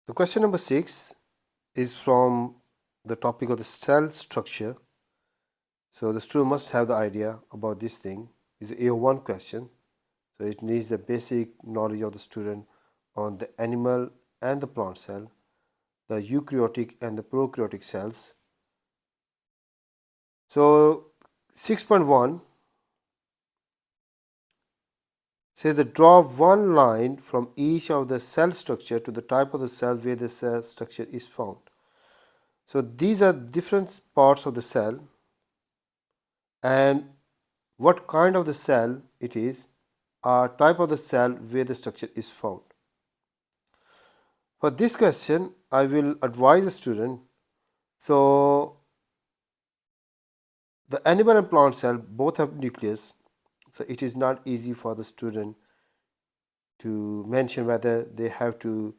The question number 6 is from the topic of the cell structure. So the student must have the idea about this thing. It's a AO1 question. So it needs the basic knowledge of the student on the animal and the plant cell, the eukaryotic and the prokaryotic cells. So 6.1 says that draw one line from each of the cell structure to the type of the cell where the cell structure is found. So these are different parts of the cell and what kind of the cell it is, type of the cell where the structure is found. For this question, I will advise the student. So the animal and plant cell both have nucleus, so it is not easy for the student to mention whether they have to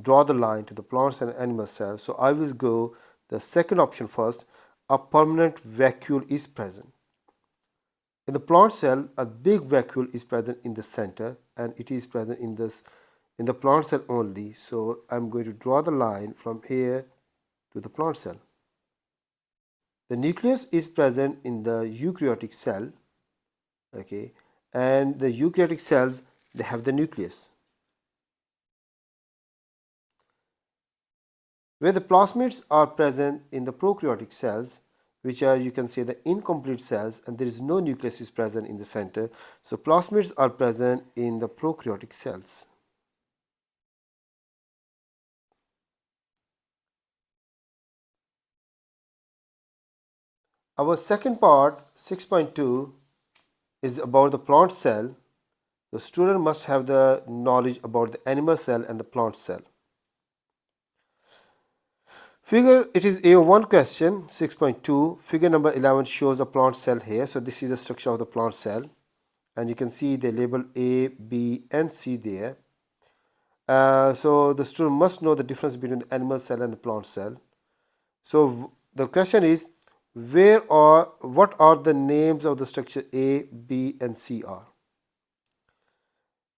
draw the line to the plants and animal cell. So I will go the second option first. A permanent vacuole is present. In the plant cell, a big vacuole is present in the center, and it is present in the plant cell only. So I'm going to draw the line from here to the plant cell. The nucleus is present in the eukaryotic cell, okay, and the eukaryotic cells, they have the nucleus. Where the plasmids are present in the prokaryotic cells, which are, you can say, the incomplete cells, and there is no nucleus is present in the center. So plasmids are present in the prokaryotic cells. Our second part, 6.2, is about the plant cell. The student must have the knowledge about the animal cell and the plant cell. Figure, it is A1 question, 6.2. Figure number 11 shows a plant cell here. So this is the structure of the plant cell. And you can see they label A, B, and C there. So the student must know the difference between the animal cell and the plant cell. So the question is, what are the names of the structure A, B, and C are?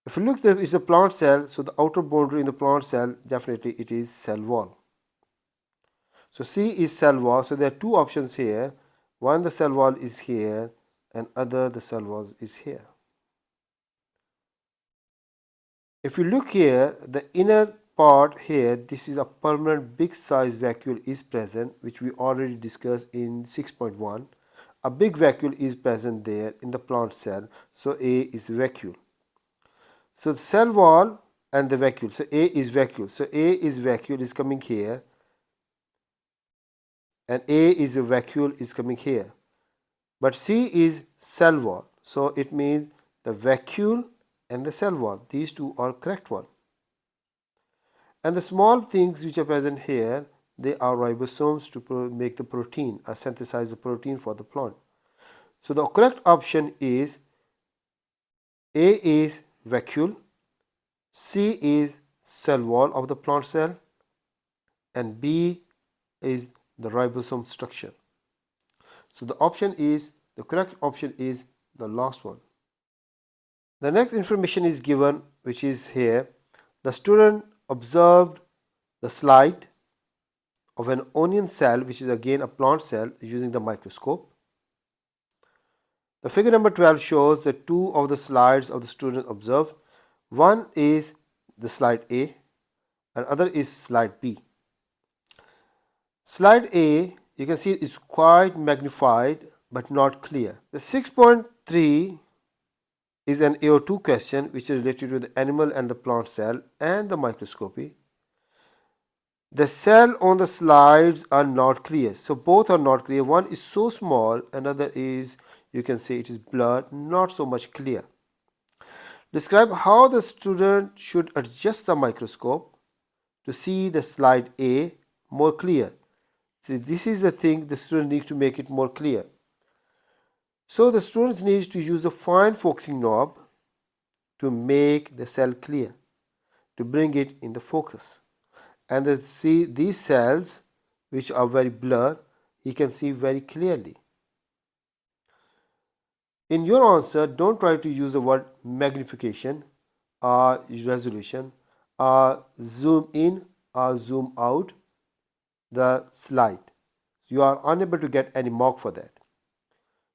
If you look, there is a plant cell, so the outer boundary in the plant cell, definitely it is cell wall. So C is cell wall. So there are two options here. One, the cell wall is here, and other, the cell wall is here. If you look here, the inner part here, this is a permanent big size vacuole is present, which we already discussed in 6.1. A big vacuole is present there in the plant cell. So A is vacuole. So the cell wall and the vacuole. So A is vacuole. So A is vacuole is coming here, and A is a vacuole is coming here. But C is cell wall. So it means the vacuole and the cell wall. These two are correct one. And the small things which are present here, they are ribosomes to make the protein, synthesize the protein for the plant. So the correct option is A is vacuole, C is cell wall of the plant cell, and B is the ribosome structure. So the correct option is the last one. The next information is given, which is here. The student observed the slide of an onion cell, which is again a plant cell, using the microscope. The figure number 12 shows the two of the slides of the student observed. One is the slide A and other is slide B. Slide A, you can see, is quite magnified but not clear. The 6.3 is an AO2 question which is related to the animal and the plant cell and the microscopy. The cell on the slides are not clear. So both are not clear. One is so small, another is, you can say, it is blurred, not so much clear. Describe how the student should adjust the microscope to see the slide A more clear. See, this is the thing the student needs to make it more clear. So the students need to use a fine focusing knob to make the cell clear, to bring it in the focus. And then see these cells which are very blurred, he can see very clearly. In your answer, don't try to use the word magnification or resolution or zoom in or zoom out the slide. You are unable to get any mark for that.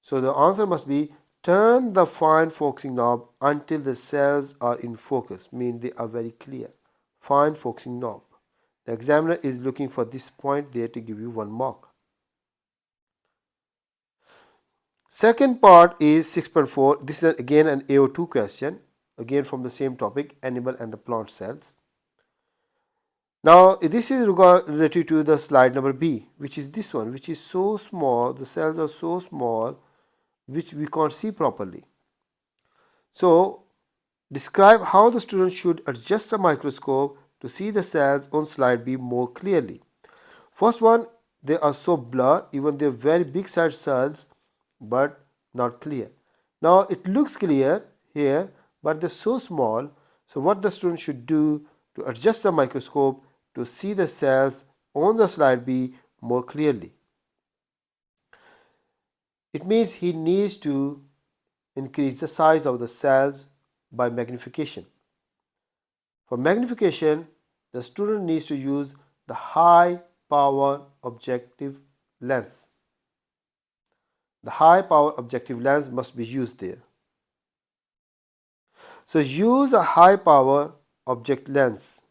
So the answer must be turn the fine focusing knob until the cells are in focus, mean they are very clear. Fine focusing knob. The examiner is looking for this point there to give you 1 mark. Second part is 6.4. This is again an AO2 question, again from the same topic, animal and the plant cells. Now this is related to the slide number B, which is this one, which is so small, the cells are so small, which we can't see properly. So describe how the student should adjust the microscope to see the cells on slide B more clearly. First one, they are so blurred, even they're very big sized cells, but not clear. Now it looks clear here, but they're so small. So what the student should do to adjust the microscope to see the cells on the slide B more clearly? It means he needs to increase the size of the cells by magnification. For magnification, the student needs to use the high power objective lens. The high power objective lens must be used there. So use a high power object lens.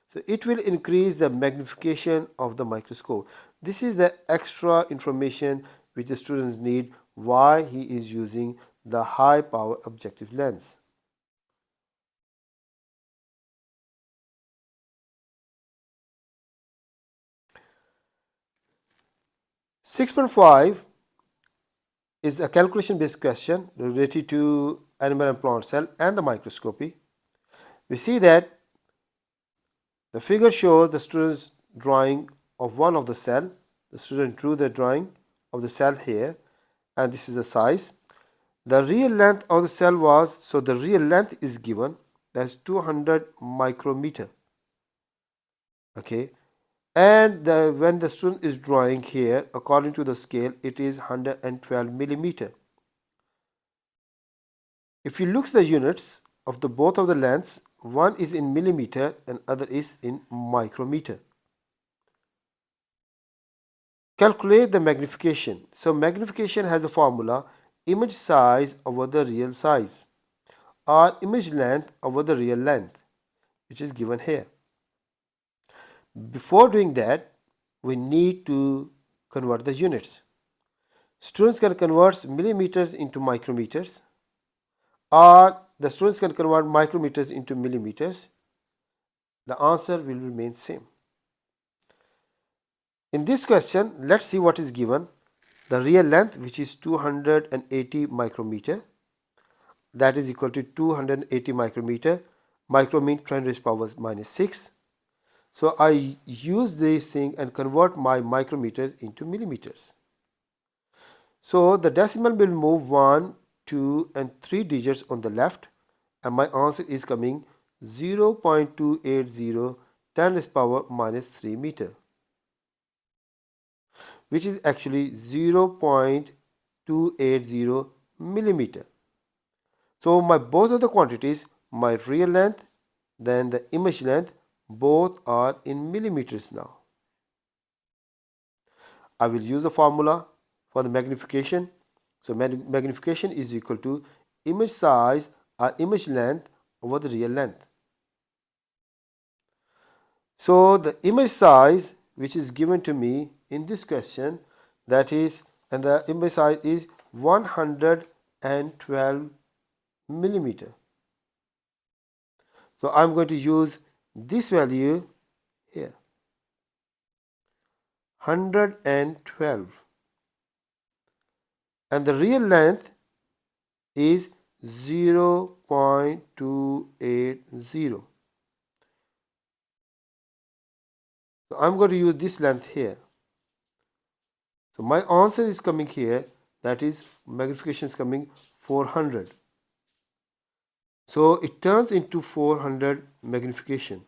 So it will increase the magnification of the microscope. This is the extra information which the students need why he is using the high power objective lens. Six point five is a calculation based question related to animal and plant cell and the microscopy. We see that the figure shows the student's drawing of one of the cell. The student drew the drawing of the cell here, and this is the size. The real length of the cell was, so the real length is given, that's 200 micrometer. Okay, and when the student is drawing here, according to the scale, it is 112 millimeter. If you look at the units of the both of the lengths, one is in millimeter and other is in micrometer. Calculate the magnification. So magnification has a formula, image size over the real size, or image length over the real length, which is given here. Before doing that, we need to convert the units. Students can convert millimeters into micrometers, or the students can convert micrometers into millimeters. The answer will remain same. In this question, let's see what is given. The real length, which is 280 micrometer, that is equal to 280 micrometer. Micro means 10 raised power minus 6. So I use this thing and convert my micrometers into millimeters. So the decimal will move 1, 2 and 3 digits on the left, and my answer is coming 0.280 10 raised power minus 3 meter, which is actually 0.280 millimeter. So my both of the quantities, my real length, then the image length, both are in millimeters now. I will use the formula for the magnification. So magnification is equal to image size or image length over the real length. So the image size which is given to me in this question, that is, and the image size is 112 millimeter. So I'm going to use this value here, 112, and the real length is 0.280. So I'm going to use this length here. So my answer is coming here, that is magnification is coming 400. So it turns into 400 magnification.